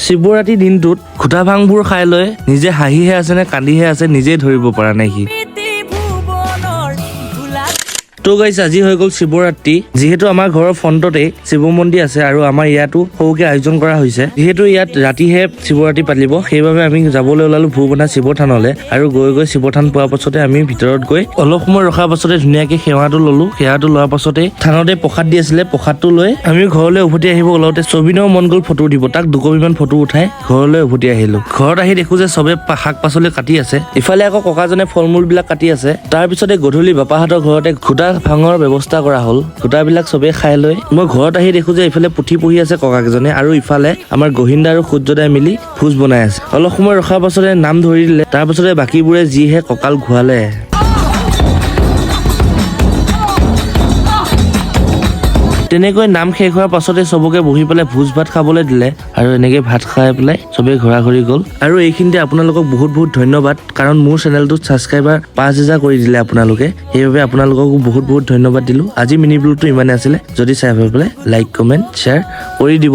শিৱৰাত্ৰি দিনটোত খুটা ভাংবোৰ খাই লৈ নিজে হাঁহিহে আছে নে কান্দিহে আছে নিজেই ধৰিব পৰা নাই সি। তো গাইছ আজি হৈ গ'ল শিৱৰাত্ৰি। যিহেতু আমাৰ ঘৰৰ ফ্ৰণ্টতে শিৱ মন্দিৰ আছে আৰু আমাৰ ইয়াতো সৰুকে আয়োজন কৰা হৈছে। যিহেতু ইয়াত ৰাতিহে শিৱৰাত্ৰি পাতিব, সেইবাবে আমি যাবলৈ ওলালো ভূবনা শিৱ থানলৈ। আৰু গৈ শিৱ থান পোৱাৰ পাছতে আমি ভিতৰত গৈ অলপ সময় ৰখাৰ পাছতে ধুনীয়াকে সেৱাটো ললো। সেৱাটো লোৱাৰ পাছতে থানতে প্ৰসাদ দি আছিলে, প্ৰসাদটো লৈ আমি ঘৰলৈ উভতি আহিব ওলাওতে ছবিনেও মন গ'ল ফটো দিব। তাক দুকপিমান ফটো উঠাই ঘৰলৈ উভতি আহিলো। ঘৰত আহি দেখো যে চবে শাক পাচলি কাটি আছে, ইফালে আকৌ ককাজনে ফল মূল বিলাক কাটি আছে। তাৰ পিছতে গধূলি বাপাহঁতৰ ঘৰতে খুটা ভাঙৰ ব্যৱস্থা কৰা হ'ল। খুটাবিলাক চবেই খাই লৈ মই ঘৰত আহি দেখো যে ইফালে পুথি পঢ়ি আছে ককাকেইজনে আৰু ইফালে আমাৰ গহিন্দা আৰু সূৰ্যদাই মিলি ভোজ বনাই আছে। অলপ সময় ৰখাৰ পাছতে নাম ধৰি দিলে। তাৰ পাছতে বাকীবোৰে যিহে কঁকাল ঘূৰালে। তেনেকৈ নাম শেষ হোৱাৰ পাছতে চবকে বহি পেলাই ভোজ ভাত খাবলৈ দিলে আৰু এনেকে ভাত খাই পেলাই চবেই ঘৰা ঘৰি গ'ল। আৰু এইখিনিতে আপোনালোকক বহুত বহুত ধন্যবাদ, কাৰণ মোৰ চেনেলটোত ছাবস্ক্ৰাইবাৰ 5000 কৰি দিলে আপোনালোকে। সেইবাবে আপোনালোককো বহুত বহুত ধন্যবাদ দিলো। আজি মিনি ব্লগটো ইমানে আছিলে। যদি চাই ভাল পালে লাইক কমেণ্ট শ্বেয়াৰ কৰি দিব।